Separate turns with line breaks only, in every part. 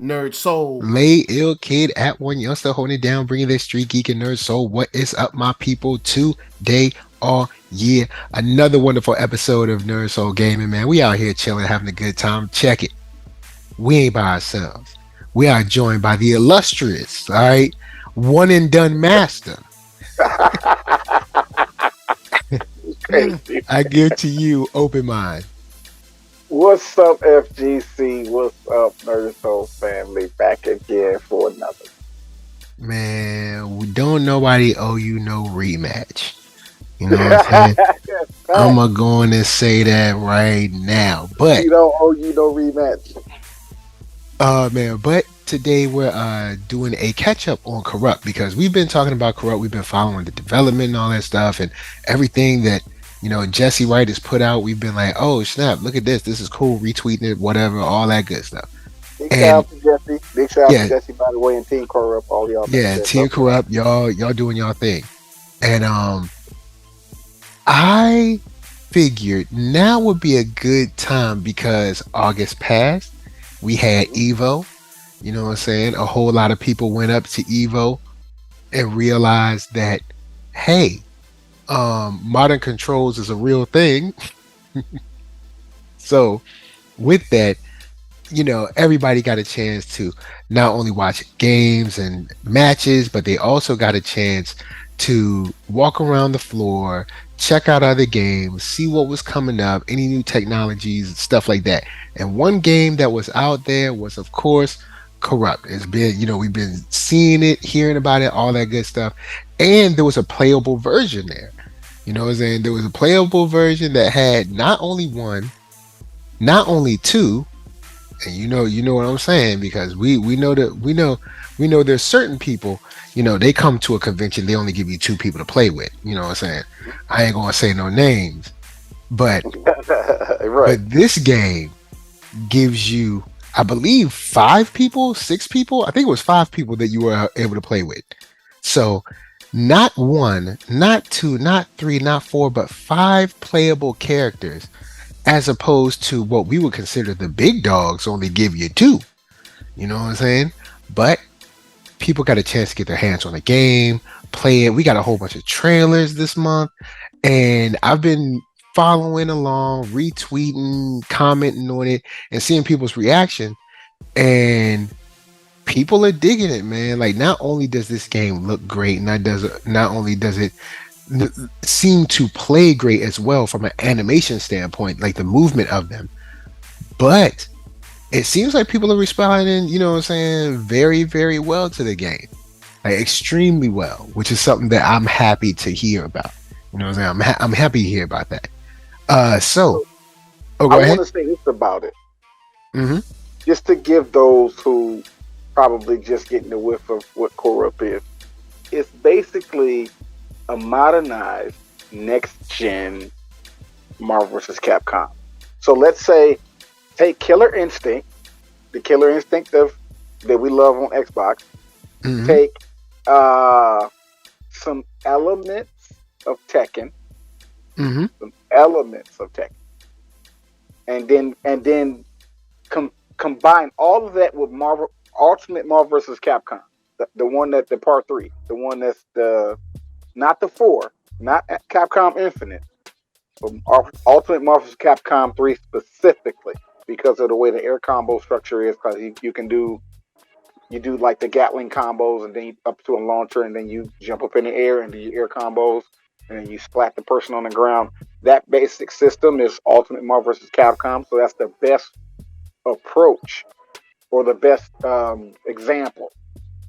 Nerd Soul.
Lay ill kid at OneYoungsta holding it down, bringing their street geek and nerd soul. What is up, my people? Today, all year, another wonderful episode of Nerd Soul Gaming. Man, we out here chilling, having a good time. Check it. We ain't by ourselves. We are joined by the illustrious, all right, one and done master.
Crazy.
I give to you open mind.
What's up, FGC? What's up, NERDSoul family? Back again for another.
Man, we don't nobody owe you no rematch. You know what I'm saying? I'm
Fact.
gonna go in and say that right now. But
We don't owe you no rematch.
man, but today we're doing a catch up on Corrupt because we've been talking about Corrupt. We've been following the development and all that stuff and everything that Jesse Wright has put out. We've been like, oh snap, look at this. This is cool. Retweeting it, whatever, all that good stuff.
Big shout
And
out to Jesse. Big shout out to
yeah,
Jesse, by the way, and Team Coreupt, all y'all back
yeah,
there.
Team
Love y'all.
Corrupt, y'all doing y'all thing. And I figured now would be a good time because August passed. We had
Mhm.
EVO. You know what I'm saying? A whole lot of people went up to EVO and realized that, hey, modern controls is a real thing. So with that, everybody got a chance to not only watch games and matches, but they also got a chance to walk around the floor, check out other games, see what was coming up, any new technologies, stuff like that. And one game that was out there was, of course, Corrupt. It's been, we've been seeing it, hearing about it, all that good stuff. And there was a playable version there. You know what I'm saying? There was a playable version that had not only one, not only two, and you know what I'm saying because we know there's certain people, they come to a convention, they only give you two people to play with. You know what I'm saying? I ain't gonna say no names, but
Right.
this game gives you, I believe, five people, six people. I think it was five people that you were able to play with. So not one, not two, not three, not four, but five playable characters, as opposed to what we would consider the big dogs only give you two. You know what I'm saying? But people got a chance to get their hands on the game, play it. We got a whole bunch of trailers this month, and I've been following along, retweeting, commenting on it, and seeing people's reaction. And people are digging it, man. Like, not only does this game look great, not only does it seem to play great as well from an animation standpoint, like the movement of them, but it seems like people are responding, you know what I'm saying, very, very well to the game. Like extremely well, which is something that I'm happy to hear about. You know what I'm saying? I'm happy to hear about that. So,
So
oh,
I
go
want
ahead.
to say this about it,
Hmm.
just to give those who probably just getting the whiff of what Coreupt is. It's basically a modernized next gen Marvel vs. Capcom. So let's say take Killer Instinct, the Killer Instinct of that we love on Xbox.
Hmm.
Take uh, some elements of Tekken,
Hmm.
some elements of Tekken, and then combine all of that with Marvel Ultimate Marvel vs. Capcom, the one that the part three, the one that's the not the four, not Capcom Infinite, but Ultimate Marvel vs. Capcom 3 specifically because of the way the air combo structure is. Because you can do you do like the Gatling combos and then up to a launcher and then you jump up in the air and do your air combos and then you splat the person on the ground. That basic system is Ultimate Marvel vs. Capcom, so that's the best approach or the best example.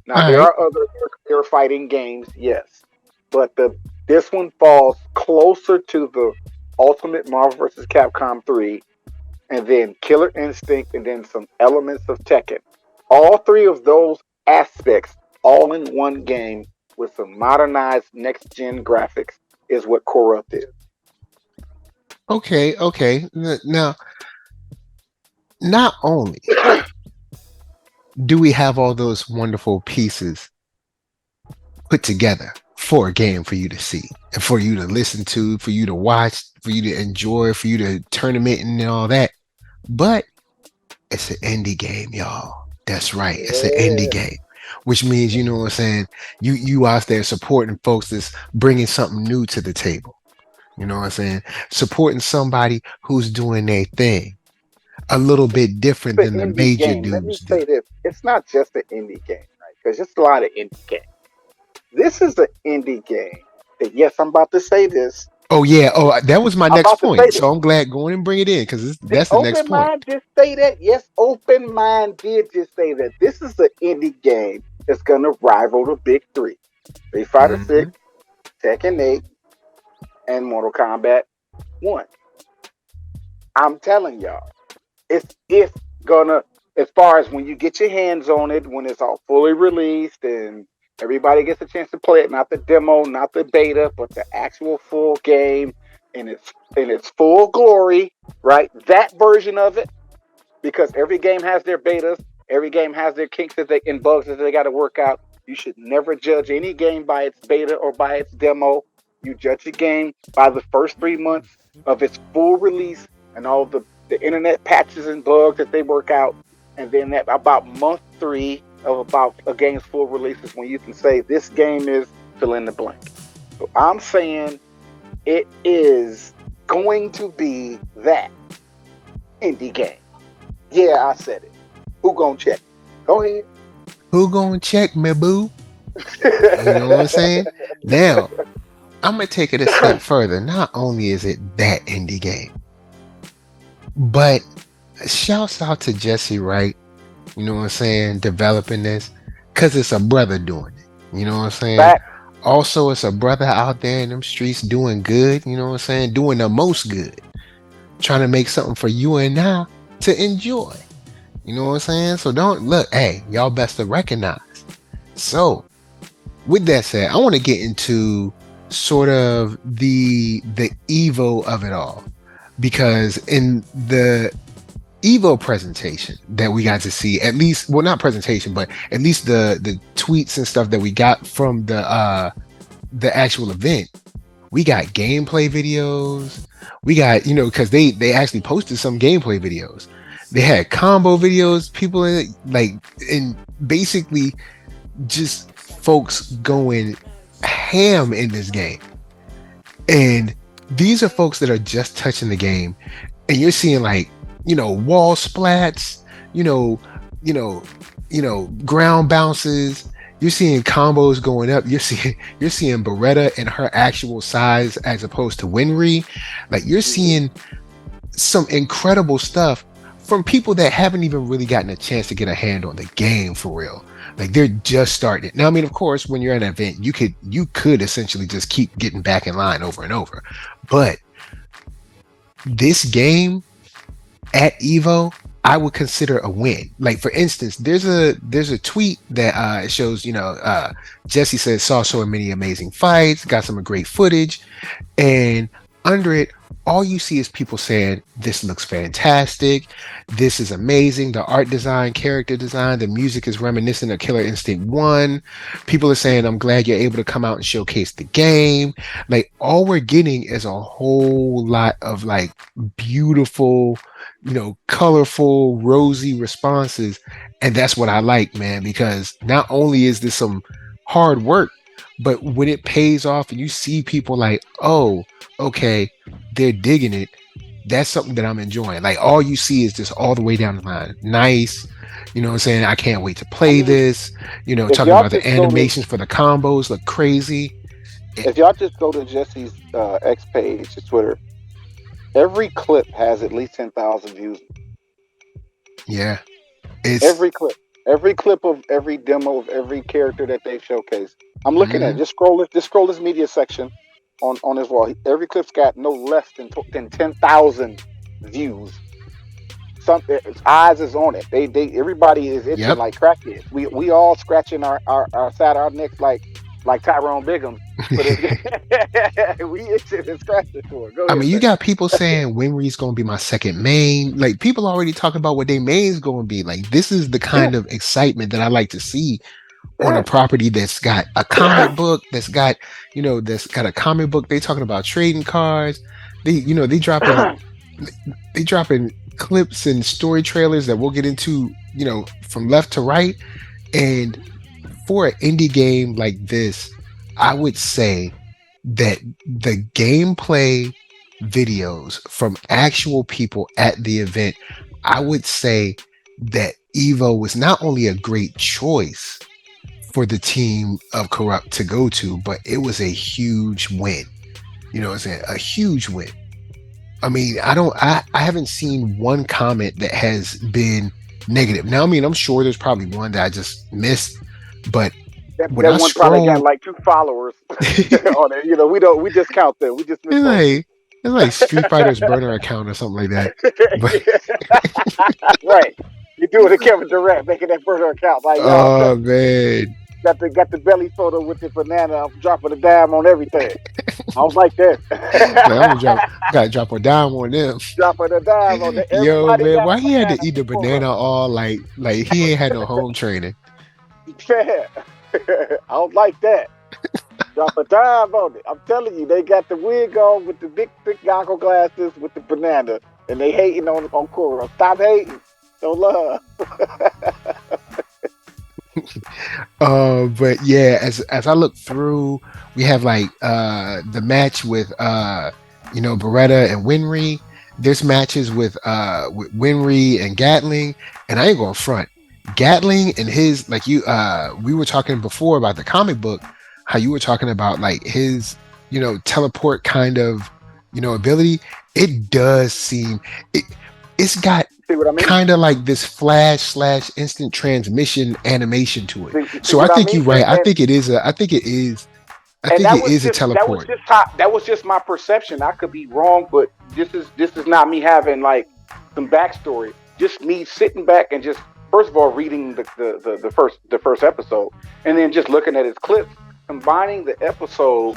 Now
All
there
right.
are other air fighting games, yes, but the this one falls closer to the Ultimate Marvel vs. Capcom 3, and then Killer Instinct, and then some elements of Tekken. All three of those aspects, all in one game with some modernized next gen graphics, is what Coreupt is.
Okay. Okay. Now, not only do we have all those wonderful pieces put together for a game for you to see and for you to listen to, for you to watch, for you to enjoy, for you to tournament and all that. But it's an indie game, y'all. That's right. It's an indie
Yeah.
game, which means, you know what I'm saying, you out there supporting folks that's bringing something new to the table. You know what I'm saying? Supporting somebody who's doing their thing a little bit different
The
than the
indie
major
game. Let me
dudes do.
say this: it's not just an indie game, right? Because there's a lot of indie games. This is an indie game. That, yes, I'm about to say this.
Oh yeah. Oh, that was my
I'm
next
about to say
point.
this.
So I'm glad go on and bring it in because
Did
that's the next
Open
point.
Mind just say that? Yes, Open Mind did just say that. This is an indie game that's gonna rival the big three: Street Fighter
Hmm.
6, Tekken 8, and Mortal Kombat 1. I'm telling y'all, it's gonna, as far as when you get your hands on it, when it's all fully released and everybody gets a chance to play it, not the demo, not the beta, but the actual full game in its full glory, right? That version of it, because every game has their betas, every game has their kinks that they and bugs that they got to work out. You should never judge any game by its beta or by its demo. You judge a game by the first 3 months of its full release and all the internet patches and bugs that they work out. And then at about month three of about a game's full release is when you can say this game is fill in the blank. So I'm saying it is going to be that indie game. Yeah, I said it. Who gonna check? Go ahead.
Who gonna check me, boo? You know what I'm saying? Now I'm gonna take it a step further. Not only is it that indie game, but shouts out to Jesse Wright. You know what I'm saying? Developing this because it's a brother doing it. You know what I'm saying?
Back.
Also, it's a brother out there in them streets doing good. You know what I'm saying? Doing the most good. Trying to make something for you and I to enjoy. You know what I'm saying? So don't look, hey, y'all best to recognize. So, with that said, I want to get into sort of the Evo of it all. Because in the Evo presentation that we got to see, at least, well, not presentation, but at least the tweets and stuff that we got from the actual event, we got gameplay videos. We got, you know, because they actually posted some gameplay videos. They had combo videos, people in it, like, and basically just folks going ham in this game. And these are folks that are just touching the game, and you're seeing like, you know, wall splats, you know, ground bounces. You're seeing combos going up. You're seeing Beretta in her actual size as opposed to Winry. Like you're seeing some incredible stuff from people that haven't even really gotten a chance to get a hand on the game for real. Like they're just starting it. Now, I mean, of course, when you're at an event, you could essentially just keep getting back in line over and over. But this game at Evo, I would consider a win. Like for instance, there's a tweet that shows, you know, Jesse says saw so many amazing fights, got some great footage, and under it, all you see is people saying this looks fantastic, this is amazing, the art design, character design, the music is reminiscent of Killer Instinct 1. People are saying I'm glad you're able to come out and showcase the game. Like all we're getting is a whole lot of like beautiful, you know, colorful, rosy responses. And that's what I like, man, because not only is this some hard work, but when it pays off and you see people like, oh, okay, they're digging it, that's something that I'm enjoying. Like all you see is just all the way down the line. Nice. You know what I'm saying? I can't wait to
I
play
mean,
this. You know,
if
talking
y'all
about the
just go to
animations for the combos look crazy.
if y'all just go to Jesse's X page, his Twitter, every clip has at least 10,000 views.
Yeah. It's
Every clip of every demo of every character that they've showcased. I'm looking at it.
mhm.
Just scroll this media section on his wall. Every clip's got no less than 10,000 views. Some eyes is on it. Everybody is itching
Yep.
like crackheads. We all scratching our side of our necks like Tyrone Biggums for this game. We itching and scratching for it. Go
I
ahead,
mean, you
sir.
got people saying Winry's gonna be my second main. Like people already talking about what their main's gonna be. Like this is the
Yeah,
kind of excitement that I like to see on a
yeah.
property that's got a comic book, that's got a comic book. They talking about trading cards. They dropping clips and story trailers that we'll get into from left to right. And for an indie game like this, I would say that the gameplay videos from actual people at the event, I would say that EVO was not only a great choice for the team of Coreupt to go to, but it was a huge win. It's a huge win. I mean, I haven't seen one comment that has been negative. Now, I mean, I'm sure there's probably one that I just missed, but
that
when I
one
scroll,
probably got like 2 followers on it. We discount them. We just
it's like Street Fighter's burner account or something like that. But
right. You do it to Kevin Durant, making that burner account. Like,
oh man.
Got the belly photo with the banana. I'm dropping a dime on everything. I was like that.
Gotta drop a dime on them.
Dropping a dime on the
Yo, man, why he had to eat the banana all like he ain't had no home training?
Yeah. I was like that. Drop a dime on it. I'm telling you, they got the wig on with the big thick goggle glasses with the banana, and they hating on Coreupt. Stop hating. Don't love.
But yeah, as I look through, we have like the match with Beretta and Winry. There's matches with Winry and Gatling, and I ain't going front. Gatling and his we were talking before about the comic book, how you were talking about like his teleport kind of ability. It does seem it's got kind of like this flash / instant transmission animation to it. So I think you're right. I think it is a teleport.
That was just my perception. I could be wrong, but this is not me having like some backstory. Just me sitting back and just first of all reading the first episode, and then just looking at his clips, combining the episode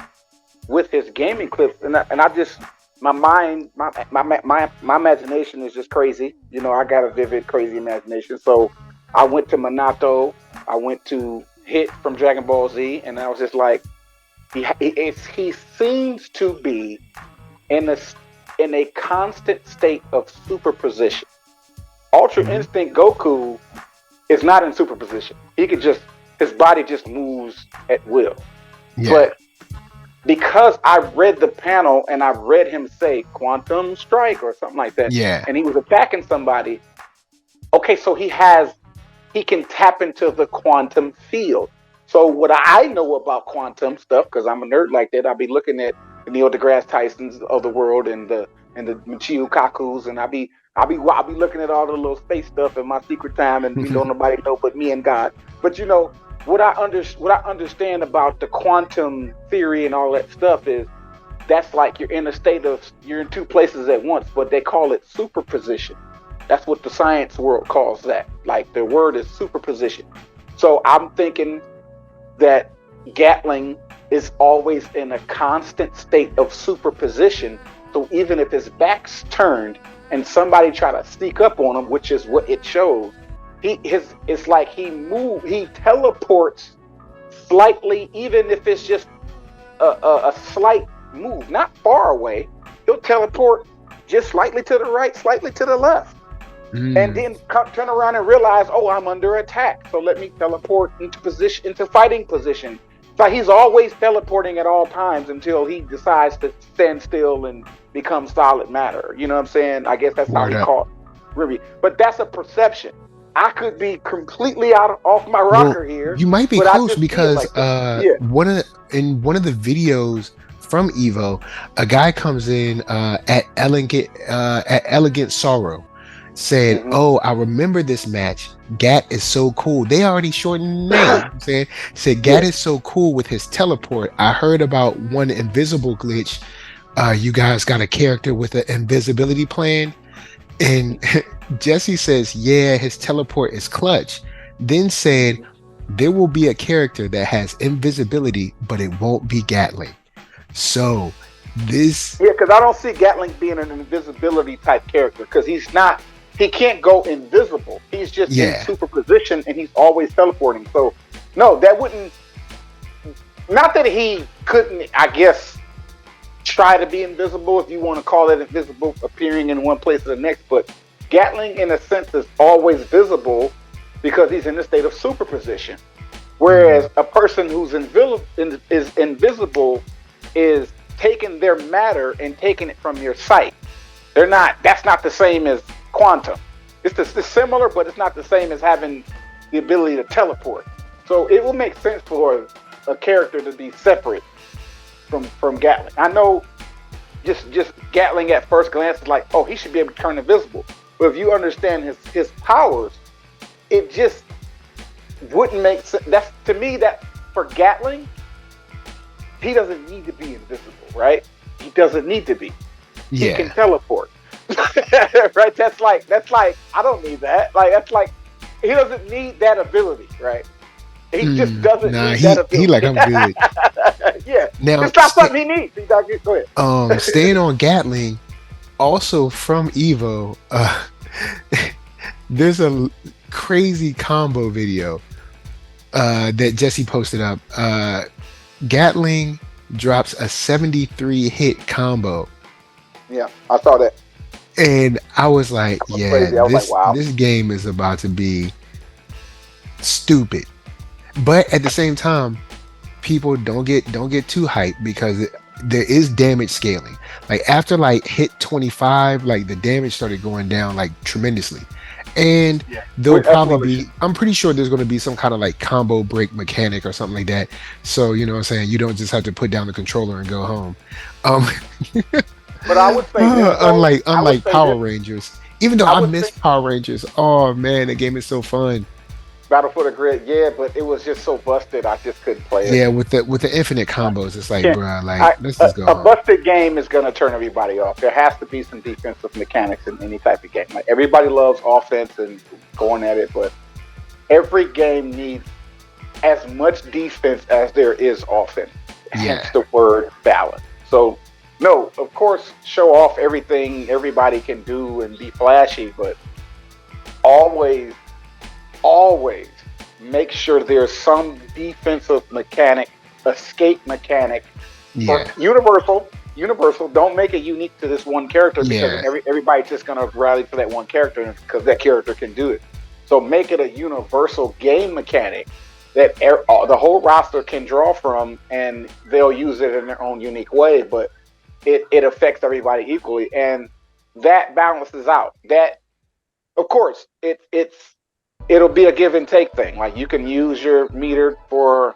with his gaming clips, and I just. My mind, my imagination is just crazy. I got a vivid, crazy imagination. So I went to Minato. I went to Hit from Dragon Ball Z, and I was just like, he seems to be in a constant state of superposition. Ultra Instinct Goku is not in superposition. His body just moves at will. Yeah. But because I read the panel and I read him say quantum strike or something like that, and he was attacking somebody. Okay, so he can tap into the quantum field. So what I know about quantum stuff, because I'm a nerd like that, I'll be looking at the Neil deGrasse Tysons of the world and the Michio Kakus, and I'll be looking at all the little space stuff in my secret time, and don't nobody know but me and God. But what I understand about the quantum theory and all that stuff is that's like you're in you're in 2 places at once, but they call it superposition. That's what the science world calls that. Like the word is superposition. So I'm thinking that Gatling is always in a constant state of superposition. So even if his back's turned and somebody try to sneak up on him, which is what it shows, it's like he teleports slightly, even if it's just a slight move, not far away. He'll teleport just slightly to the right, slightly to the left, and then turn around and realize, oh, I'm under attack. So let me teleport into fighting position. So he's always teleporting at all times until he decides to stand still and become solid matter. You know what I'm saying? I guess that's how he caught Ruby. But that's a perception. I could be completely off my rocker here.
You might be close because one of the videos from EVO, a guy comes in at Elegant Sorrow, said, "Oh, I remember this match. Gat is so cool." They already shortened the name. Said Gat is so cool with his teleport. I heard about one invisible glitch. You guys got a character with an invisibility plan, and Jesse says, "Yeah, his teleport is clutch." Then said, "There will be a character that has invisibility, but it won't be Gatling." So this,
because I don't see Gatling being an invisibility type character because he's not. He can't go invisible. He's just in superposition and he's always teleporting. So no, that wouldn't. Not that he couldn't, I guess, try to be invisible, if you want to call it invisible, appearing in one place or the next, but Gatling in a sense is always visible because he's in a state of superposition. Whereas a person who's is invisible is taking their matter and taking it from your sight. That's not the same as quantum. It's similar, but it's not the same as having the ability to teleport. So it will make sense for a character to be separate from Gatling. I know just Gatling at first glance is like, oh, he should be able to turn invisible. But if you understand his powers, it just wouldn't make sense. That's, to me, that for Gatling, he doesn't need to be invisible, right? He doesn't need to be. He can teleport. Right? That's like I don't need that. Like, that's like, he doesn't need that ability, right? He just doesn't need that ability.
He like, I'm good.
Yeah.
Now,
it's not something he needs. Go ahead.
Staying on Gatling, also from EVO, there's a crazy combo video that Jesse posted up. Gatling drops a 73 hit combo.
Yeah, I saw that.
And I was like,
wow.
This game is about to be stupid. But at the same time, people don't get too hyped, because there is damage scaling. Like, after like hit 25, like the damage started going down like tremendously. And there'll probably be, I'm pretty sure there's going to be some kind of like combo break mechanic or something like that. So, you know what I'm saying? You don't just have to put down the controller and go home.
But I would say
unlike Power Rangers, even though I miss Power Rangers. Oh man, the game is so fun.
Battle for the Grid, but it was just so busted, I just couldn't play it.
Yeah, with the infinite combos, it's like, bruh, like, let's just go.
A busted game is gonna turn everybody off. There has to be some defensive mechanics in any type of game. Like, everybody loves offense and going at it, but every game needs as much defense as there is offense. Hence the word balance. So, no, of course, show off everything everybody can do and be flashy, but always make sure there's some defensive mechanic, escape mechanic, or universal. Don't make it unique to this one character, because everybody's just gonna rally for that one character because that character can do it. So make it a universal game mechanic that the whole roster can draw from, and they'll use it in their own unique way, but it affects everybody equally, and that balances out. That, of course, it'll be a give and take thing. Like, you can use your meter for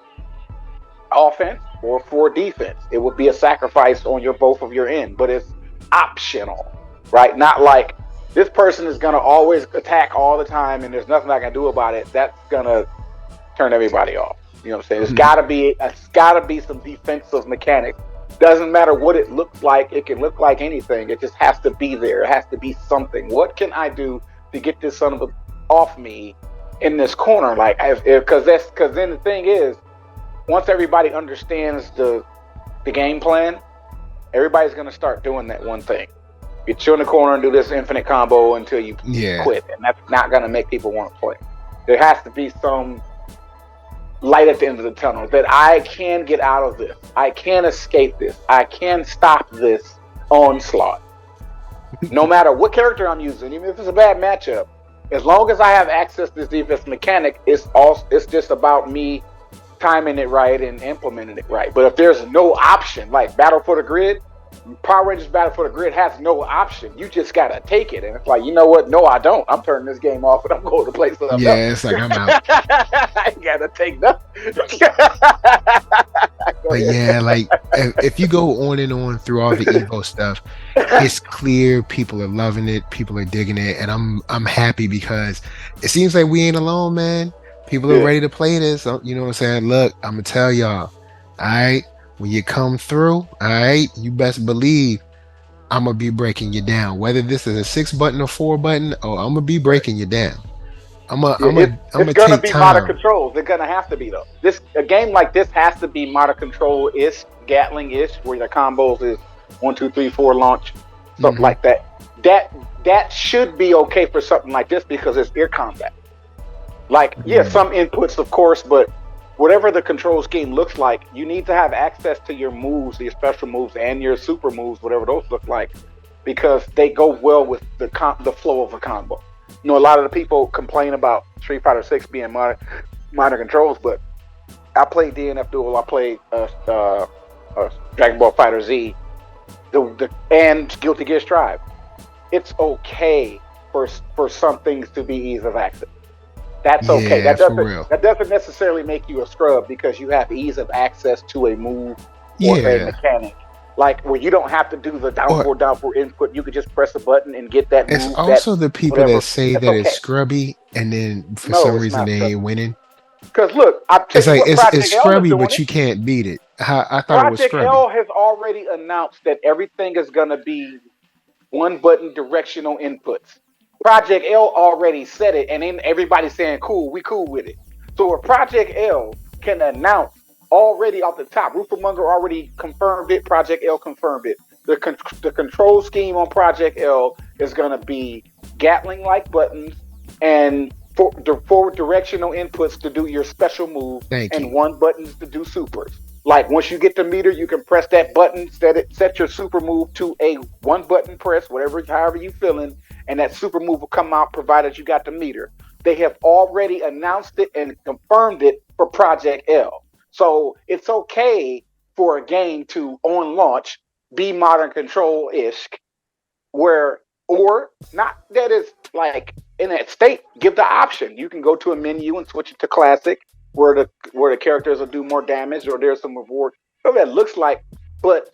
offense or for defense. It would be a sacrifice on both of your end, but it's optional, right? Not like this person is gonna always attack all the time and there's nothing I can do about it. That's gonna turn everybody off. You know what I'm saying? It's gotta be some defensive mechanic. Doesn't matter what it looks like. It can look like anything. It just has to be there. It has to be something. What can I do to get this son of a off me in this corner? Like, because then the thing is, once everybody understands the game plan, everybody's gonna start doing that one thing. Get you in the corner and do this infinite combo until you quit, and that's not gonna make people want to play. There has to be some light at the end of the tunnel, that I can get out of this, I can escape this, I can stop this onslaught. No matter what character I'm using, even if it's a bad matchup, as long as I have access to this defense mechanic, it's just about me timing it right and implementing it right. But if there's no option, like Battle for the Grid, Power Rangers Battle for the Grid has no option. You just gotta take it, and it's like, you know what? No, I don't. I'm turning this game off and I'm going to play something else.
Yeah, it's like, I'm out.
I gotta take nothing.
But yeah, like, if you go on and on through all the EVO stuff, it's clear people are loving it, people are digging it, and I'm happy, because it seems like we ain't alone, man. People are ready to play this. You know what I'm saying? Look, I'm gonna tell y'all, all right, when you come through, all right, you best believe I'm gonna be breaking you down. Whether this is a 6 button or 4 button, I'm gonna be breaking you down. I'm gonna
take be time. Modern controls. They're gonna have to be, though. A game like this has to be modern control-ish, Gatling-ish, where the combos is 1, 2, 3, 4 launch, something like that. That should be okay for something like this, because it's air combat. Like, some inputs, of course, but whatever the control scheme looks like, you need to have access to your moves, your special moves, and your super moves, whatever those look like, because they go well with the flow of a combo. You know, a lot of the people complain about Street Fighter 6 being modern controls, but I played DNF Duel. I played Dragon Ball Fighter Z, and Guilty Gear Strive. It's okay for some things to be ease of access. That's okay.
Yeah,
That doesn't necessarily make you a scrub because you have ease of access to a move or a mechanic. Like where you don't have to do the down four input. You could just press a button and get that move.
It's also the people
whatever.
that say
That's
that
okay.
it's scrubby and then for some reason they ain't winning.
Because look,
it's scrubby, but you can't beat it. I thought it was scrubby.
Project L has already announced that everything is going to be one button directional inputs. Project L already said it, and then everybody's saying, cool, we cool with it. So if Project L can announce already off the top, Rupermonger already confirmed it, Project L confirmed it. The control scheme on Project L is going to be Gatling-like buttons and forward directional inputs to do your special move, and one button to do supers. Like once you get the meter, you can press that button, set your super move to a one button press, however you feeling, and that super move will come out provided you got the meter. They have already announced it and confirmed it for Project L. So it's okay for a game to, on launch, be modern control-ish, or not that is like in that state, give the option. You can go to a menu and switch it to classic, where the characters will do more damage or there's some reward. Whatever that looks like, but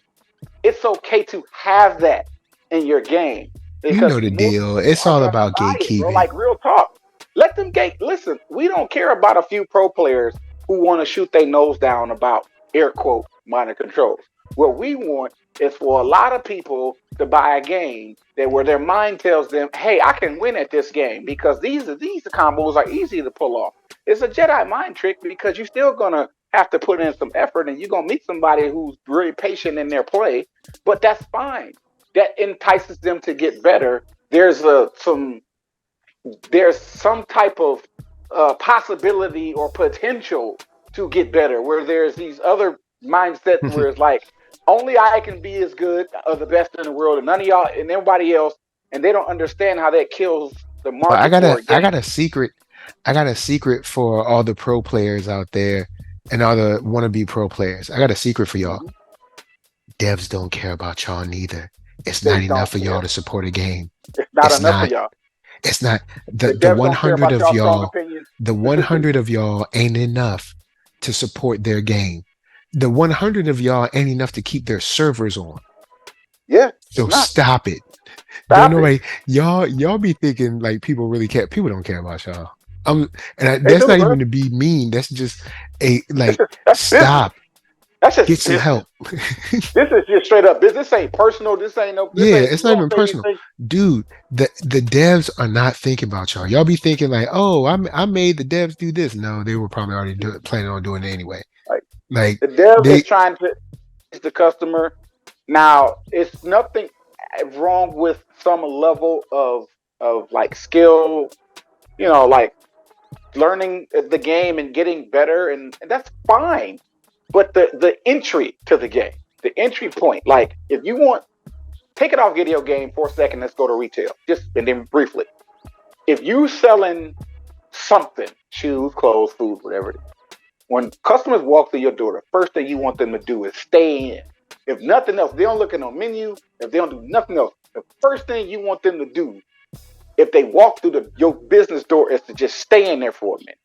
it's okay to have that in your game.
You know the deal. It's all about gatekeeping.
Like real talk. Let them listen, we don't care about a few pro players who want to shoot their nose down about air quote modern controls. What we want is for a lot of people to buy a game where their mind tells them, hey, I can win at this game because these combos are easy to pull off. It's a Jedi mind trick because you're still going to have to put in some effort and you're going to meet somebody who's really patient in their play, but that's fine. That entices them to get better. There's some type of possibility or potential to get better, where there's these other mindsets where it's like, only I can be as good or the best in the world, and none of y'all and everybody else, and they don't understand how that kills the market.
I got a secret. I got a secret for all the pro players out there and all the wannabe pro players. I got a secret for y'all. Devs don't care about y'all neither. It's not enough for y'all to support a game.
It's not enough for y'all.
It's not the 100 of y'all. The 100 of y'all ain't enough to support their game. The 100 of y'all ain't enough to keep their servers on.
Yeah.
So stop it. Don't know, y'all be thinking like people really care. People don't care about y'all. That's not even to be mean. That's just stop.
That's just
get some help.
This is just straight up business. This ain't personal. This ain't no.
It's not even personal, dude. The devs are not thinking about y'all. Y'all be thinking like, oh, I made the devs do this. No, they were probably already planning on doing it anyway. Like
the dev is trying to reach the customer. Now, it's nothing wrong with some level of like skill, like learning the game and getting better, and that's fine. But the entry to the game, the entry point, like if you want, take it off video game for a second, let's go to retail. And then briefly. If you selling something, shoes, clothes, food, whatever it is, when customers walk through your door, the first thing you want them to do is stay in. If nothing else, they don't look at no menu, if they don't do nothing else, the first thing you want them to do, if they walk through your business door, is to just stay in there for a minute.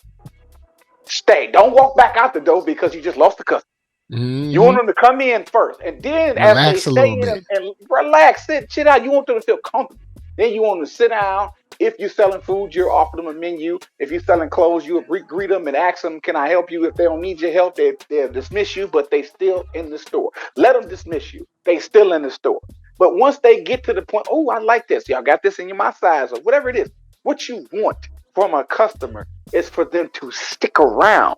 Stay. Don't walk back out the door because you just lost the customer. Mm-hmm. You want them to come in first, and then relax as they stay in and relax, shit out. You want them to feel comfortable. Then you want them to sit down. If you're selling food, you offer them a menu. If you're selling clothes, you greet them and ask them, "Can I help you?" If they don't need your help, they'll dismiss you, but they still in the store. Let them dismiss you. They still in the store. But once they get to the point, oh, I like this. Y'all got this in my size or whatever it is. What you want from a customer is for them to stick around.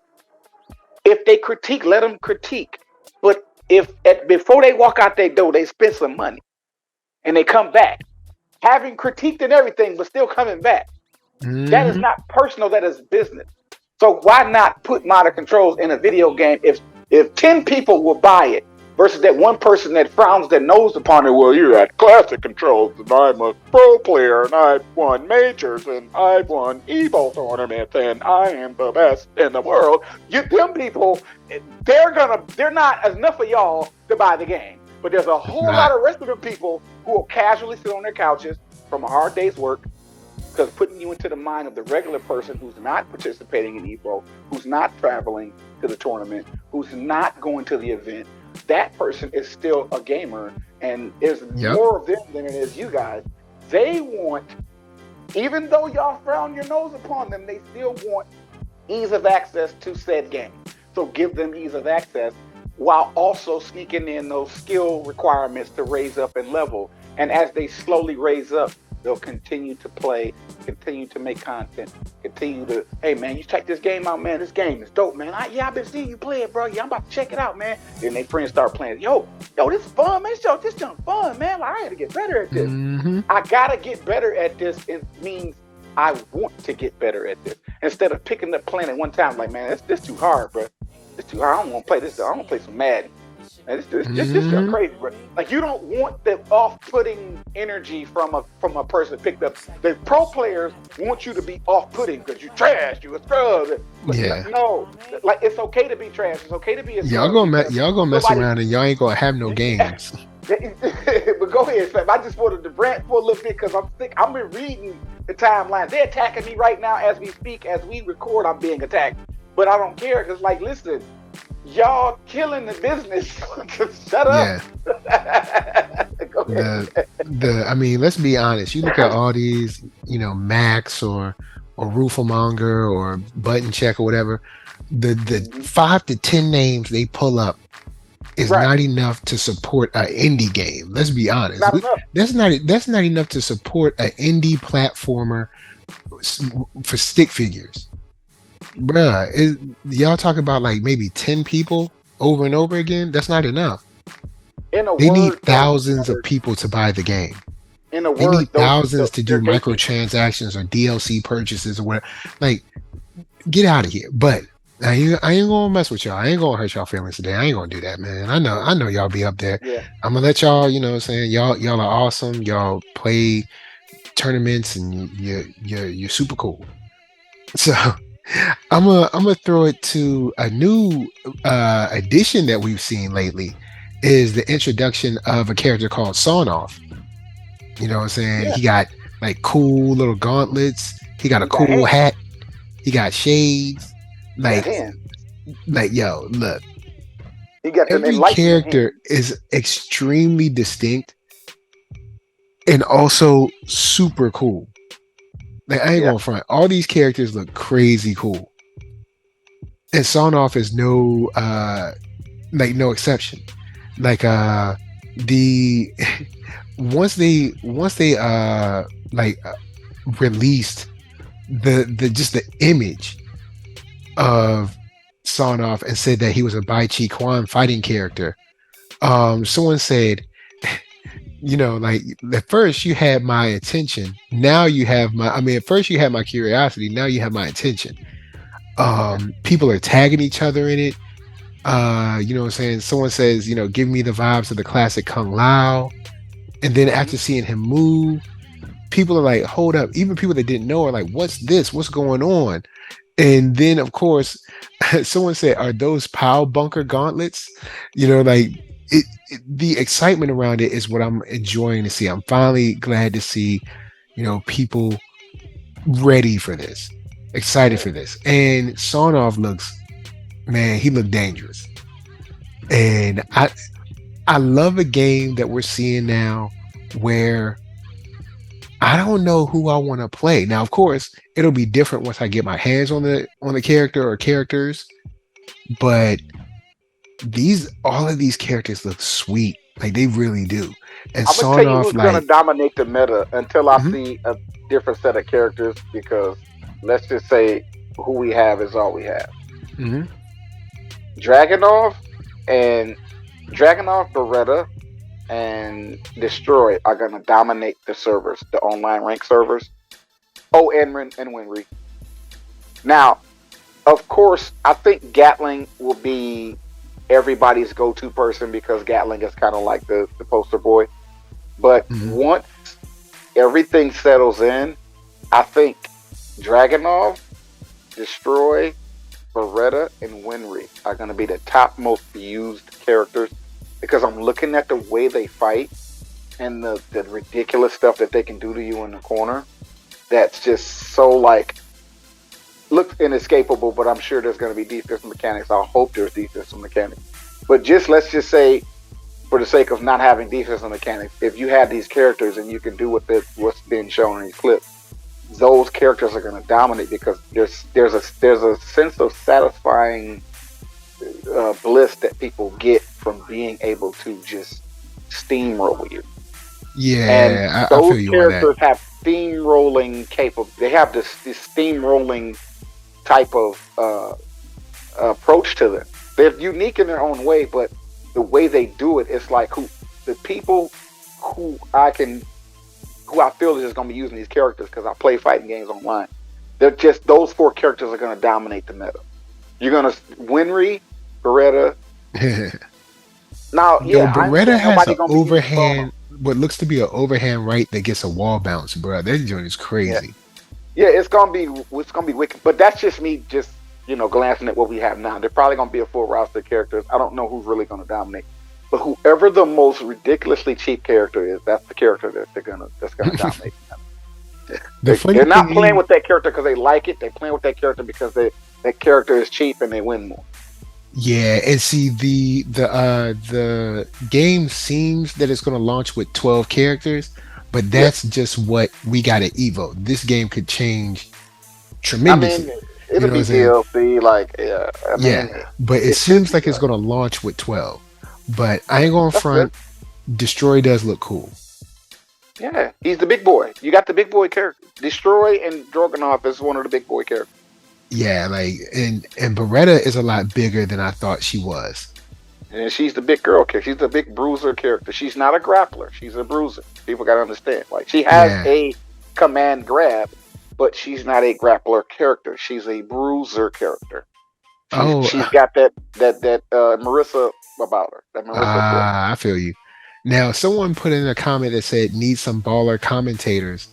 If they critique, let them critique. But before they walk out their door, they spend some money and they come back, having critiqued and everything, but still coming back. Mm-hmm. That is not personal. That is business. So why not put modern controls in a video game? If 10 people will buy it versus that one person that frowns their nose upon it. Well, you're at Classic Controls, and I'm a pro player, and I've won majors, and I've won EVO tournaments, and I am the best in the world. Them people, they're not enough of y'all to buy the game. But there's a whole lot of rest of the people who will casually sit on their couches from a hard day's work, because putting you into the mind of the regular person who's not participating in EVO, who's not traveling to the tournament, who's not going to the event, that person is still a gamer, and there's more of them than it is you guys. They want, even though y'all frown your nose upon them, they still want ease of access to said game. So give them ease of access while also sneaking in those skill requirements to raise up and level. And as they slowly raise up, they'll continue to play, continue to make content, continue to, hey man, you check this game out, man. This game is dope, man. I've been seeing you play it, bro. Yeah, I'm about to check it out, man. Then their friends start playing. Yo, this is fun, man. This junk fun, man. Like, I had to get better at this. I gotta get better at this. It means I want to get better at this. Instead of picking up playing at one time, like, man, this too hard, bro. It's too hard. I don't want to play this. I want to play some Madden. This is crazy, bro. Like, you don't want the off-putting energy from a person that picked up. The pro players want you to be off-putting because you trash, you a scrub. Like, no, like, it's okay to be trash. It's okay to be a scrub.
Y'all gonna mess around and y'all ain't gonna have no games.
But go ahead, Sam. I just wanted to rant for a little bit because I'm sick. I've been reading the timeline. They're attacking me right now as we speak, as we record. I'm being attacked, but I don't care because, like, listen. Y'all killing the business. Shut up.
I mean, let's be honest. You look at all these, Max or Roofamonger or Button Check or whatever. The 5 to 10 names they pull up is not enough to support an indie game. Let's be honest. That's not enough to support an indie platformer for stick figures. Bruh, y'all talk about like maybe 10 people over and over again? That's not enough. They need thousands of people to buy the game. They need thousands to do microtransactions or DLC purchases or whatever. Like, get out of here. But I ain't gonna mess with y'all. I ain't gonna hurt y'all feelings today. I ain't gonna do that, man. I know y'all be up there.
Yeah.
I'm gonna let y'all, you know what I'm saying? Y'all are awesome. Y'all play tournaments and you're super cool. So I'm gonna throw it to a new addition that we've seen lately is the introduction of a character called Sawn Off. You know what I'm saying? Yeah. He got like cool little gauntlets. He got a cool hat. He got shades. Like yo, look.
He got
every character is extremely distinct and also super cool. Like, I ain't going front. All these characters look crazy cool, and Sawn Off is no exception. Like the once they released the image of Sawn Off and said that he was a Bai Chi Quan fighting character. Someone said, like at first you had my attention. Now you have at first you had my curiosity. Now you have my attention. People are tagging each other in it. You know what I'm saying? Someone says, give me the vibes of the classic Kung Lao. And then after seeing him move, people are like, hold up. Even people that didn't know are like, what's this? What's going on? And then of course, someone said, are those POW bunker gauntlets? The excitement around it is what I'm enjoying to see. I'm finally glad to see, people ready for this, excited for this. And Sawn Off he looked dangerous. And I love a game that we're seeing now where I don't know who I want to play. Now, of course, it'll be different once I get my hands on the character or characters, but all of these characters look sweet, like they really do. And
I'm gonna tell you who's gonna dominate the meta until I see a different set of characters, because let's just say who we have is all we have. Dragonov, Beretta, and Destroy are gonna dominate the servers, the online rank servers. Oh, and Winry. Now, of course, I think Gatling will be everybody's go-to person because Gatling is kind of like the poster boy. But once everything settles in, I think Dragonov, Destroy, Beretta, and Winry are going to be the top most used characters because I'm looking at the way they fight and the ridiculous stuff that they can do to you in the corner. That's just so like looks inescapable, but I'm sure there's going to be defensive mechanics. I hope there's defensive mechanics. But let's just say, for the sake of not having defensive mechanics, if you have these characters and you can do what's being shown in these clips, those characters are going to dominate because there's a sense of satisfying bliss that people get from being able to just steamroll you.
Yeah,
and those
I feel you
characters
on that.
have steamrolling capable. They have this steamrolling type of approach to them. They're unique in their own way, but the way they do it, it's like the people who I feel is just going to be using these characters because I play fighting games online. They're just those 4 characters are going to dominate the meta. You're going to Winry, Beretta. Now,
Yo,
yeah,
Beretta has an
gonna be
overhand, what looks to be an overhand right that gets a wall bounce, bro. That joint is crazy.
Yeah, it's gonna be wicked. But that's just me, just glancing at what we have now. They're probably gonna be a full roster of characters. I don't know who's really gonna dominate, but whoever the most ridiculously cheap character is, that's the character that's gonna dominate. They're not playing with that character because they like it. They're playing with that character because that character is cheap and they win more.
Yeah, and see the game seems that it's going to launch with 12 characters, but that's just what we got at EVO. This game could change tremendously.
I mean, it'll be DLC, like
but it seems like it's going to launch with 12. But I ain't going to front. Destroy does look cool.
Yeah, he's the big boy. You got the big boy character. Destroy and Dragonov is one of the big boy characters.
Yeah, like and Beretta is a lot bigger than I thought she was.
And she's the big girl character. She's the big bruiser character. She's not a grappler. She's a bruiser. People gotta understand. Like she has a command grab, but she's not a grappler character. She's a bruiser character. She's got that Marissa about her. That Marissa.
I feel you. Now, someone put in a comment that said need some baller commentators,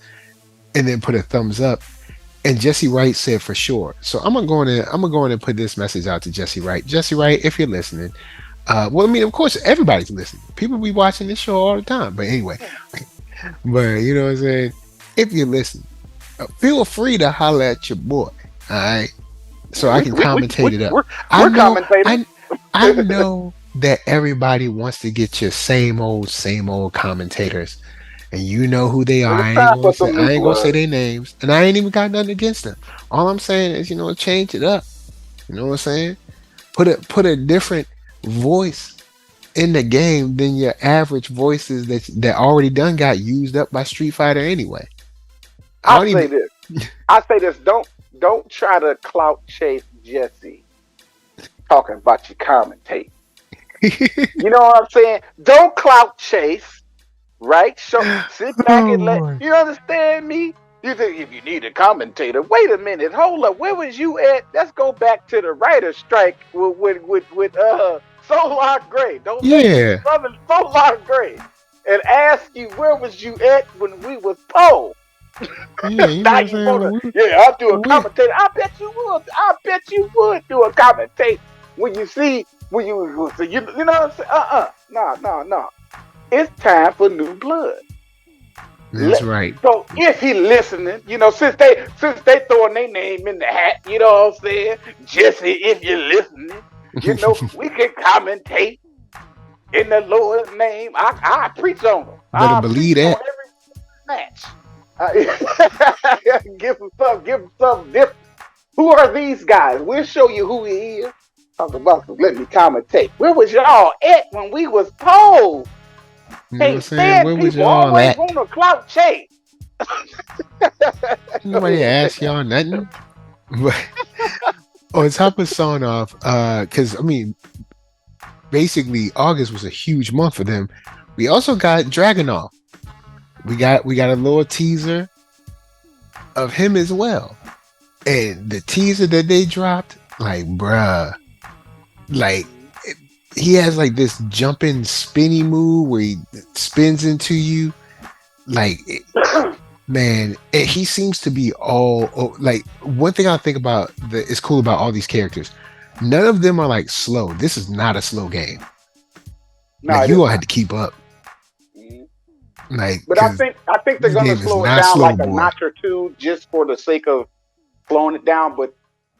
and then put a thumbs up. And Jesse Wright said for sure. So I'm gonna go in and put this message out to Jesse Wright. Jesse Wright, if you're listening, well, I mean, of course, everybody's listening. People be watching this show all the time. But anyway, but you know what I'm saying? If you're listening, feel free to holler at your boy. All right, so I can commentate it up. I know that everybody wants to get your same old commentators. And you know who they are. I ain't gonna say their names. And I ain't even got nothing against them. All I'm saying is, change it up. You know what I'm saying? Put a different voice in the game than your average voices that already done got used up by Street Fighter anyway.
I say this. Don't try to clout chase Jesse talking about your commentate. You know what I'm saying? Don't clout chase. Right? So sit back and you understand me? You think if you need a commentator, wait a minute, hold up, where was you at? Let's go back to the writer's strike with Solar Gray. Solar Gray. And ask you where was you at when we was poor? I'll do a commentator. I bet you would do a commentator when you know what I'm saying? No. It's time for new blood.
That's right.
So if he listening, since they throwing their name in the hat, you know what I'm saying? Jesse, if you're listening, we can commentate in the Lord's name. I preach on them.
Better believe that.
Every match. Give them something different. Who are these guys? We'll show you who he is. Talk about let me commentate. Where was y'all at when we was told?
You know what I'm saying? Where was y'all at?
On a clout chase.
Nobody asked y'all nothing. But on top of Sawn Off, because I mean, basically August was a huge month for them. We also got Dragonov. We got a little teaser of him as well, and the teaser that they dropped, like bruh, like he has like this jumping spinny move where he spins into you. Like, man, he seems to be like, one thing I think about that is cool about all these characters. None of them are like slow. This is not a slow game.
No,
Like,
it
you
is
all had
not.
to keep up.
Mhm.
Like,
But I
because
think they're
this
gonna
game is
slow it
not
down
slow,
like a
boy.
notch or two just for the sake of slowing it down. But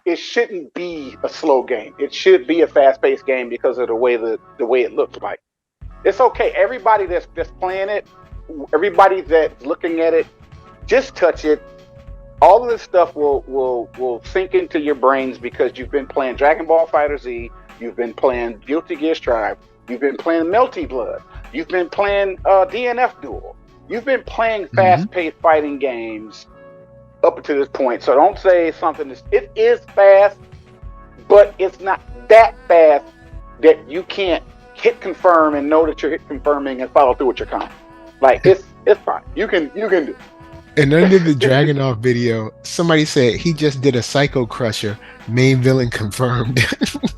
it shouldn't be a slow game. It should be a fast-paced game because of the way it looks like. It's okay. Everybody that's playing it, everybody that's looking at it, just touch it. All of this stuff will sink into your brains because you've been playing Dragon Ball Fighter Z, you've been playing Guilty Gear Strive, you've been playing Melty Blood, you've been playing DNF Duel, you've been playing fast-paced fighting games up to this point. So don't say something it is fast, but it's not that fast that you can't hit confirm and know that you're hit confirming and follow through with your comment. Like, it's fine. You can do it.
And under the Dragonov video, somebody said he just did a Psycho Crusher, main villain confirmed.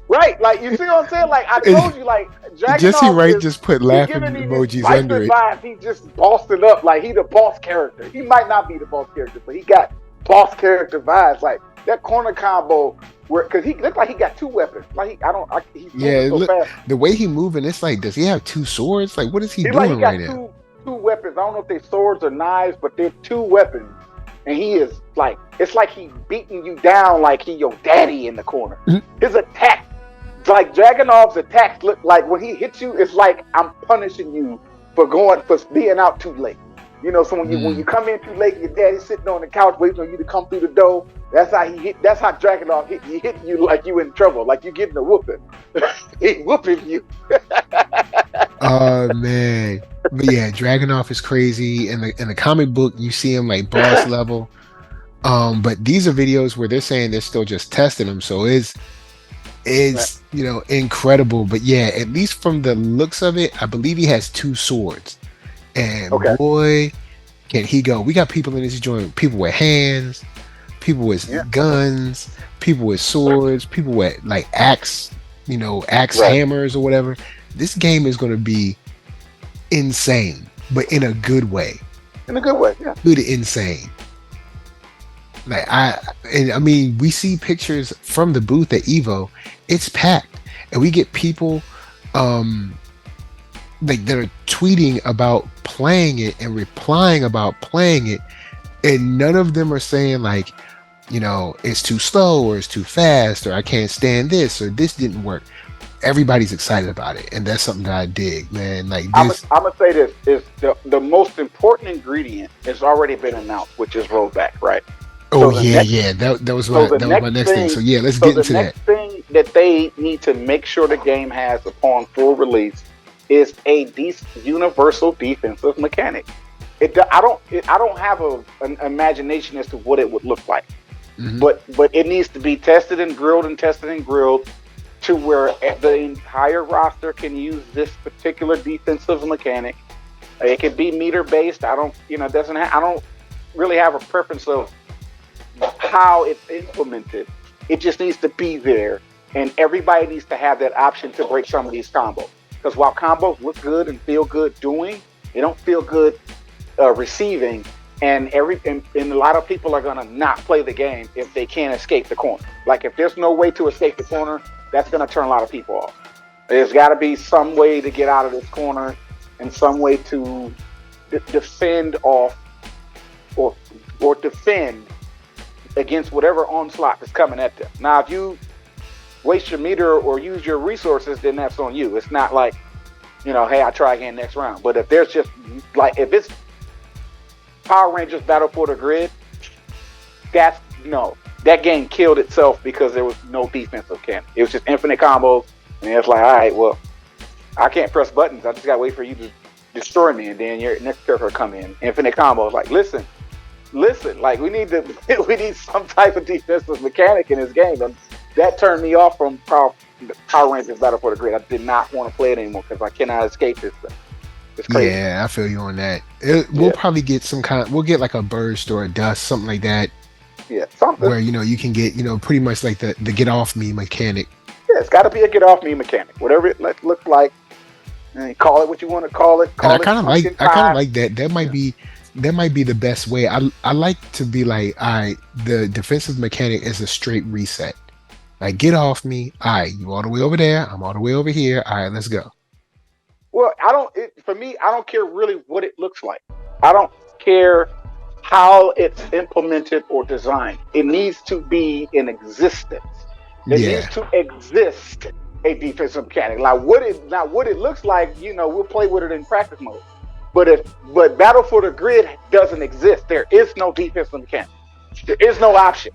Right, like, you see what I'm saying? Like, I told you, like,
Jesse
Dragonov
Wright just put
he's
laughing
giving me this
emojis
Viper
under it.
vibe. He just bossed it up, like he the boss character. He might not be the boss character, but he got boss character vibes. Like that corner combo, where because he looked like he got two weapons. Like he's moving so fast.
The way he moving, it's like, does he have two swords? Like, what is he doing
Like he got
right now?
two weapons. I don't know if they're swords or knives, but they're two weapons. And he is like, it's like he beating you down like he your daddy in the corner. His attack, like Dragonov's attacks look like when he hits you, it's like I'm punishing you for being out too late. You know, so when you come in too late, your daddy's sitting on the couch waiting on you to come through the door. That's how he hit. That's how Dragonov hit. He hitting you like you in trouble, like you getting a whooping. He whooping you.
Oh man, but yeah, Dragonov is crazy. In the comic book, you see him like boss level. But these are videos where they're saying they're still just testing him, so it's right. You know, incredible. But yeah, at least from the looks of it, I believe he has two swords, and boy, can he go! We got people in this joint, people with hands, people with guns, people with swords, people with like axe hammers or whatever. This game is going to be insane, but in a good way.
In a good way, yeah.
Good insane. Like I mean, we see pictures from the booth at EVO. It's packed, and we get people, like that are tweeting about playing it and replying about playing it, and none of them are saying like, you know, it's too slow or it's too fast or I can't stand this or this didn't work. Everybody's excited about it, and that's something that I dig, man. Like this,
I'm gonna say this is the most important ingredient has already been announced, which is rollback, right?
Oh so that was my next thing. So yeah, let's get into that.
The next thing that they need to make sure the game has upon full release is a universal defensive mechanic. I don't have an imagination as to what it would look like, but it needs to be tested and grilled to where the entire roster can use this particular defensive mechanic. It could be meter based. I don't really have a preference of how it's implemented. It just needs to be there, and everybody needs to have that option to break some of these combos. Because while combos look good and feel good doing, they don't feel good receiving. And a lot of people are gonna not play the game if they can't escape the corner. Like if there's no way to escape the corner, that's gonna turn a lot of people off. There's got to be some way to get out of this corner, and some way to defend off or defend against whatever onslaught is coming at them. Now, if you waste your meter or use your resources, then that's on you. It's not like, you know, hey, I try again next round. But if there's just like, if it's Power Rangers Battle for the Grid, that game killed itself because there was no defensive mechanic. It was just infinite combos, and it's like, all right, well, I can't press buttons. I just gotta wait for you to destroy me, and then your next character will come in. Infinite combos. Like, listen, like we need some type of defensive mechanic in this game, and that turned me off from Power Rangers Battle for the Grid. I did not want to play it anymore because I cannot escape this thing. It's crazy. Yeah,
I feel you on that. We'll probably get we'll get like a burst or a dust, something like that.
Yeah, something
where you can get pretty much like the get off me mechanic.
Yeah, it's got to be a get off me mechanic, whatever it looks like. And call it what you want to call it.
And
Call it pumpkin
I kind of
pie.
like that.
Yeah.
That might be the best way. I like to be like, I the defensive mechanic is a straight reset. Like, get off me. All right, you all the way over there. I'm all the way over here. All right, let's go.
Well, I don't. For me, I don't care really what it looks like. I don't care how it's implemented or designed. It needs to be in existence. There needs
Yeah.
to exist a defensive mechanic. Like what it looks like, we'll play with it in practice mode. But Battle for the Grid doesn't exist. There is no defensive mechanic. There is no option.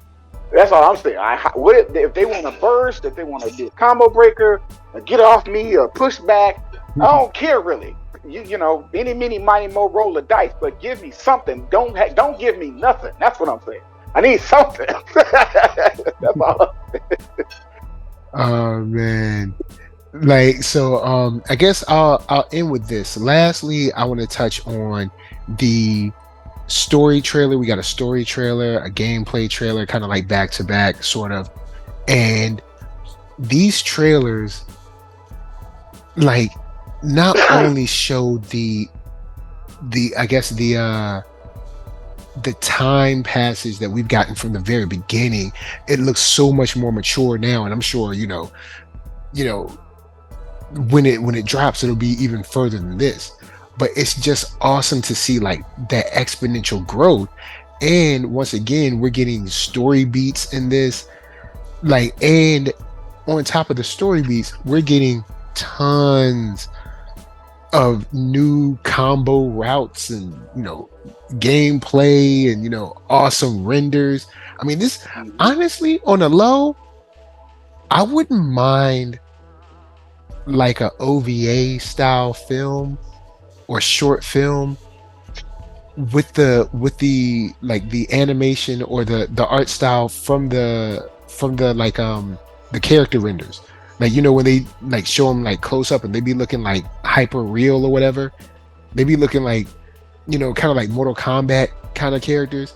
That's all I'm saying. If they want to burst, if they want to do a combo breaker, a get off me, or push back, I don't care really. Any, mini, mighty, mo, roll the dice, but give me something. Don't give me nothing. That's what I'm saying. I need something. That's all.
Oh man. Like, so I guess I'll end with this. Lastly, I want to touch on the story trailer. We got a story trailer, a gameplay trailer, kind of like back to back, sort of. And these trailers, like, not only show the I guess the time passage that we've gotten from the very beginning, it looks so much more mature now, and I'm sure you know when it drops, it'll be even further than this. But it's just awesome to see like that exponential growth. And once again, we're getting story beats in this, like, and on top of the story beats, we're getting tons of new combo routes and gameplay and awesome renders. I mean, this, honestly, on a low, I wouldn't mind like a OVA style film or short film with the like the animation or the art style from the like the character renders. Like, when they like show them like close up and they be looking like hyper real or whatever, they be looking like kind of like Mortal Kombat kind of characters.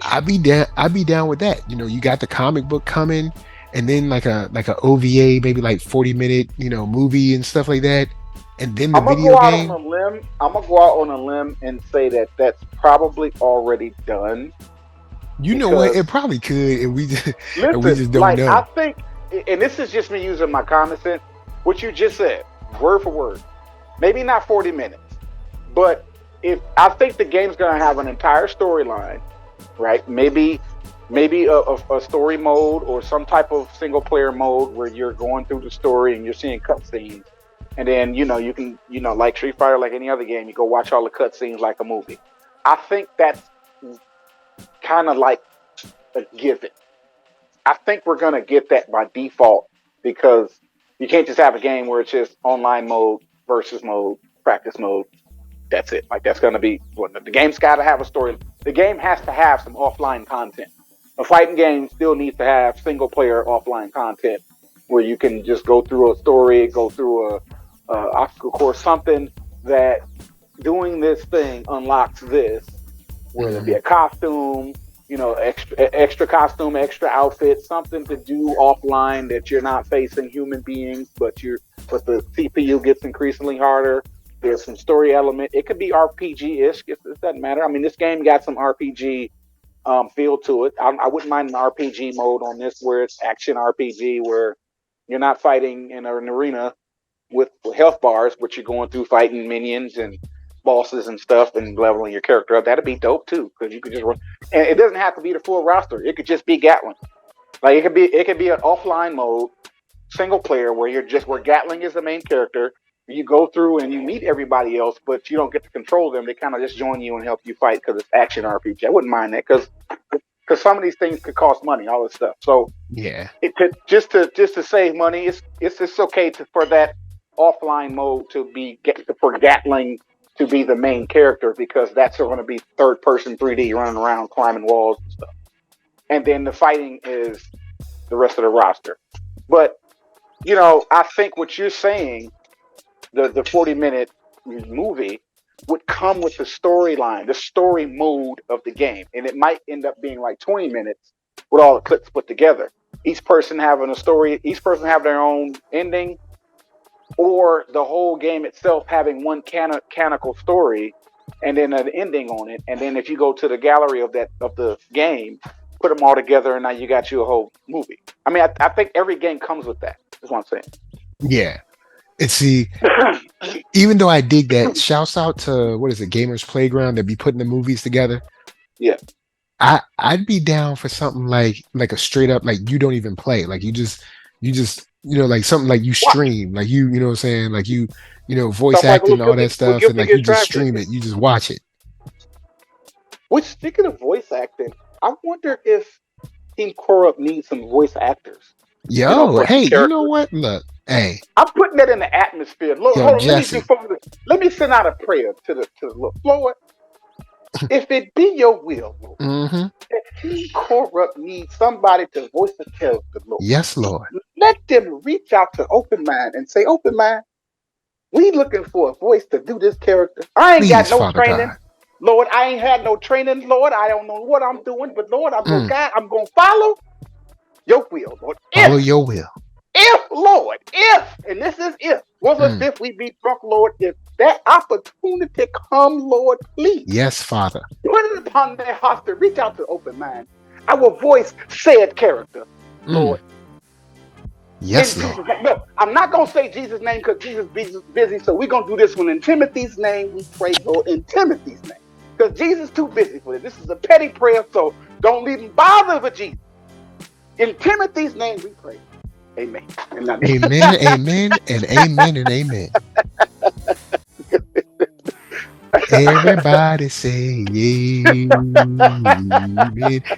I'd be down with that. You got the comic book coming, and then like a OVA, maybe like 40-minute movie and stuff like that, and then the video game.
I'm gonna go out on a limb and say that that's probably already done.
You know what? It probably could, and we just don't
like,
know.
I think, and this is just me using my common sense. What you just said, word for word, maybe not 40 minutes, but if I think the game's gonna have an entire storyline, right? Maybe a story mode or some type of single player mode where you're going through the story and you're seeing cutscenes, and then you can like Street Fighter, like any other game, you go watch all the cutscenes like a movie. I think that's kind of like a given. I think we're gonna get that by default, because you can't just have a game where it's just online mode, versus mode, practice mode. That's it. Like, that's gonna be the game's got to have a story. The game has to have some offline content. A fighting game still needs to have single player offline content where you can just go through a story, go through a obstacle course, something that doing this thing unlocks this, whether it be a costume, extra costume, extra outfit, something to do offline that you're not facing human beings, but the CPU gets increasingly harder. There's some story element. It could be RPG-ish. It doesn't matter. I mean, this game got some RPG feel to it. I wouldn't mind an RPG mode on this, where it's action RPG, where you're not fighting in an arena with health bars, but you're going through fighting minions and bosses and stuff and leveling your character up. That'd be dope too, because you could just run. And it doesn't have to be the full roster. It could just be Gatling. Like, it could be an offline mode, single player, where where Gatling is the main character. You go through and you meet everybody else, but you don't get to control them. They kind of just join you and help you fight, because it's action RPG. I wouldn't mind that, because some of these things could cost money, all this stuff. So
Yeah.
it could just to save money. It's okay for that offline mode to be for Gatling to be the main character, because that's going to be third person 3D running around climbing walls and stuff. And then the fighting is the rest of the roster. But I think what you're saying, the 40-minute movie would come with the storyline, the story mode of the game, and it might end up being like 20 minutes with all the clips put together. each person having a story, each person have their own ending, or the whole game itself having one canonical story and then an ending on it. And then if you go to the gallery of the game, put them all together, and now you got you a whole movie. I mean, I think every game comes with that. That's what I'm saying.
Yeah. And see, even though I dig that, shouts out to what is it, Gamers Playground, that be putting the movies together.
Yeah.
I'd be down for something like a straight up, like, you don't even play, like you just like something like you stream, like you know what I'm saying, like you voice
Stuff like
acting, all that stuff, and like you just stream it, you just watch it.
Which, speaking of voice acting, I wonder if Team Coreupt needs some voice actors.
Yo, hey, you know what? Look, hey,
I'm putting that in the atmosphere. Look,
yo,
hold on,
Jesse.
let me send out a prayer to the Lord. If it be your will, Lord, that Team Coreupt needs somebody to voice the character, Lord.
Yes, Lord.
Let them reach out to Open Mind and say, Open Mind, we looking for a voice to do this character. I ain't got no
Father
training.
God.
Lord, I ain't had no training, Lord. I don't know what I'm doing, but Lord, I'm going to follow your will, Lord.
Follow your will.
If, Lord, and this is if, was if we be drunk, Lord, if that opportunity come, Lord, please.
Yes, Father.
Put it upon their hearts to reach out to Open Mind. I will voice said character, Lord.
Yes, Lord.
No, I'm not going to say Jesus' name because Jesus is busy, so we're going to do this one in Timothy's name. We pray, Lord, in Timothy's name. Because Jesus is too busy for this. This is a petty prayer, so don't even bother with Jesus. In Timothy's name we pray. Amen.
Amen, amen, and amen, and amen. Everybody say amen.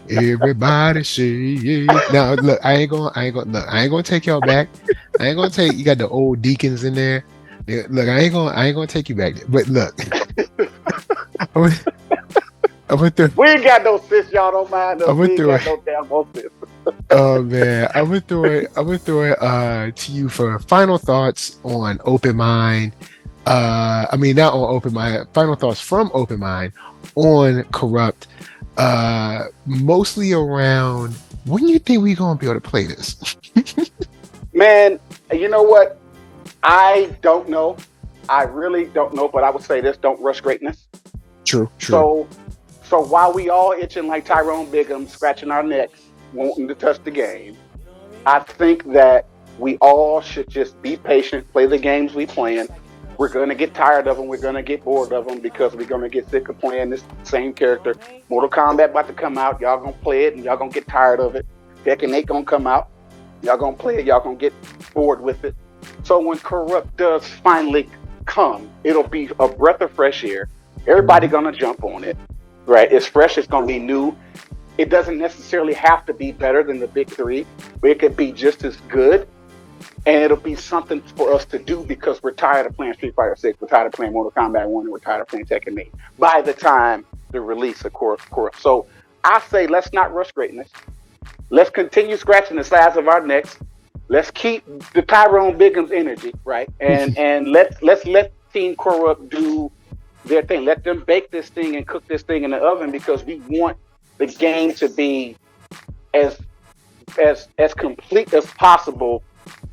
Everybody say yeah. Now look, I ain't gonna take y'all back. I ain't gonna take, you got the old deacons in there. Look, I ain't gonna take you back there. But look, I went through.
We ain't got no sis, y'all don't mind us.
I went through it.
No damn no sis.
Oh man, I went through it to you for final thoughts on Open Mind. I mean, not on Open Mind. Final thoughts from Open Mind on Coreupt. Mostly around, when you think we gonna be able to play this?
Man, you know what? I don't know. I really don't know. But I would say this: don't rush greatness.
True.
So while we all itching like Tyrone Biggum, scratching our necks, wanting to touch the game, I think that we all should just be patient, play the games we playing. We're going to get tired of them. We're going to get bored of them because we're going to get sick of playing this same character. Mortal Kombat about to come out. Y'all going to play it and y'all going to get tired of it. Tekken 8 going to come out. Y'all going to play it. Y'all going to get bored with it. So when Coreupt does finally come, it'll be a breath of fresh air. Everybody going to jump on it. Right? It's fresh. It's going to be new. It doesn't necessarily have to be better than the big three, but it could be just as good. And it'll be something for us to do because we're tired of playing Street Fighter 6, we're tired of playing Mortal Kombat 1, and we're tired of playing Tekken 8 by the time the release of Coreupt. So I say let's not rush greatness. Let's continue scratching the sides of our necks. Let's keep the Tyrone Biggum's energy, right? And let's let Team Coreupt do their thing. Let them bake this thing and cook this thing in the oven because we want the game to be as complete as possible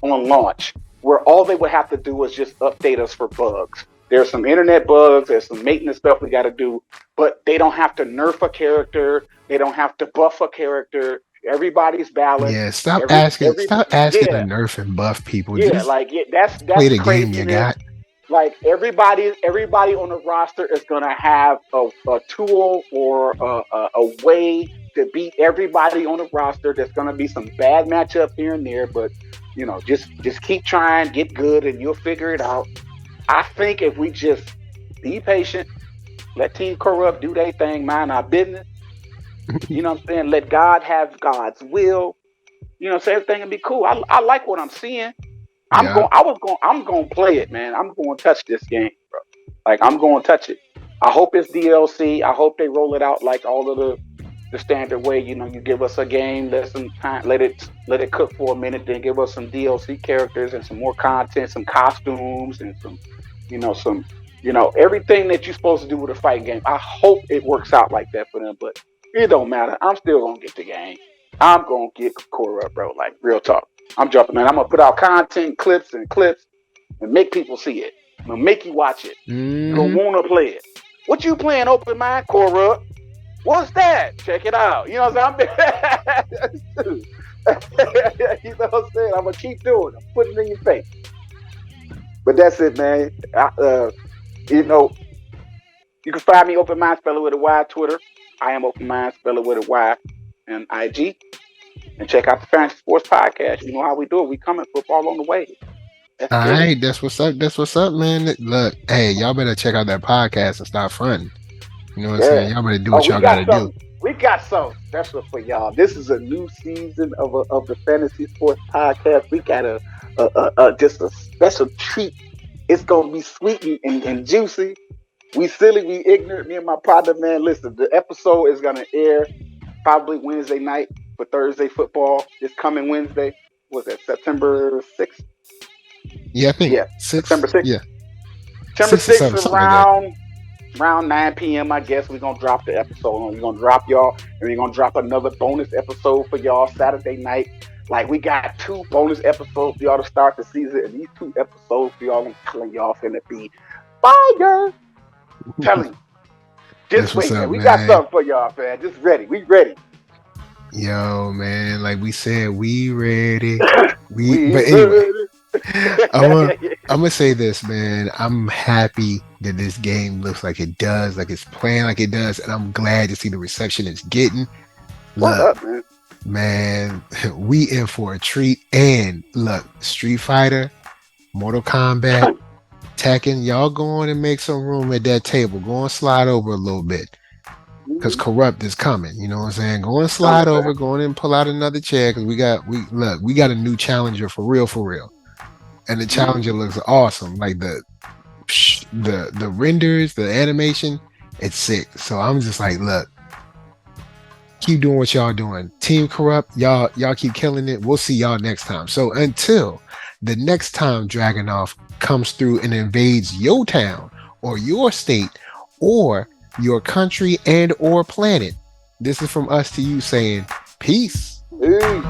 on launch, where all they would have to do is just update us for bugs. There's some internet bugs, there's some maintenance stuff we got to do, but they don't have to nerf a character, they don't have to buff a character. Everybody's balanced.
Yeah, stop asking to nerf and buff people.
Yeah,
just
that's
play the
crazy.
Game you got.
Like everybody on the roster is gonna have a tool or a way to beat everybody on the roster. There's gonna be some bad matchups here and there, but just keep trying, get good, and you'll figure it out. I think if we just be patient, let Team Coreupt do their thing, mind our business. You know what I'm saying? Let God have God's will. You know what I'm saying? Everything will be cool. I like what I'm seeing. I'm going to play it, man. I'm going to touch this game, bro. Like, I'm going to touch it. I hope it's DLC. I hope they roll it out like all of the standard way. You give us a game, let some time, let it cook for a minute, then give us some DLC characters and some more content, some costumes, and some everything that you're supposed to do with a fighting game. I hope it works out like that for them, but it don't matter. I'm still gonna get the game. I'm gonna get Coreupt, bro. Like real talk. I'm jumping, man. I'm gonna put out content, clips, and make people see it. I'm gonna make you watch it. You're gonna wanna play it. What you playing? Open mind, Coreupt. What's that? Check it out. You know what I'm saying? You know what I'm saying? I'm gonna keep doing it. I'm putting it in your face. But that's it, man. You know, you can find me Open Mind, spell it with a Y, Twitter. I am Open Mind, spell it with a Y, and IG. And check out the Fantasy Sports Podcast. You know how we do it. We coming football on the way.
All right, that's what's up. That's what's up, man. Look, hey, y'all better check out that podcast and stop fronting. You know what I'm saying? Y'all better do what y'all gotta do.
We got something special for y'all. This is a new season of the Fantasy Sports Podcast. We got just a special treat. It's gonna be sweet and juicy. We silly, we ignorant. Me and my partner, man. Listen, the episode is gonna air probably Wednesday night for Thursday football. This coming Wednesday. Was that September 6th?
Yeah, I think.
Yeah,
6th?
September 6th.
Yeah.
September 6th around 9 p.m. I guess we're gonna drop the episode. We're gonna drop y'all, and we're gonna drop another bonus episode for y'all Saturday night. Like we got 2 bonus episodes for y'all to start the season, and these 2 episodes for y'all, I'm telling y'all finna be fire. Telling you. Just wait, man. We got something for y'all, man. Just ready. We ready.
Yo, man, like we said, we ready. But anyway, I'm gonna say this, man. I'm happy that this game looks like it does, like it's playing like it does, and I'm glad to see the reception it's getting. Look,
up, man?
Man, we in for a treat. And look, Street Fighter, Mortal Kombat, Tekken, y'all go on and make some room at that table. Go and slide over a little bit. Because Coreupt is coming, you know what I'm saying? Go and slide over, go on and pull out another chair, because we got a new challenger for real. And the challenger looks awesome. Like the renders, the animation, it's sick. So I'm just like, look, keep doing what y'all doing. Team Coreupt, y'all keep killing it. We'll see y'all next time. So until the next time Dragonov comes through and invades your town or your state or your country and or planet, this is from us to you saying peace.
Hey.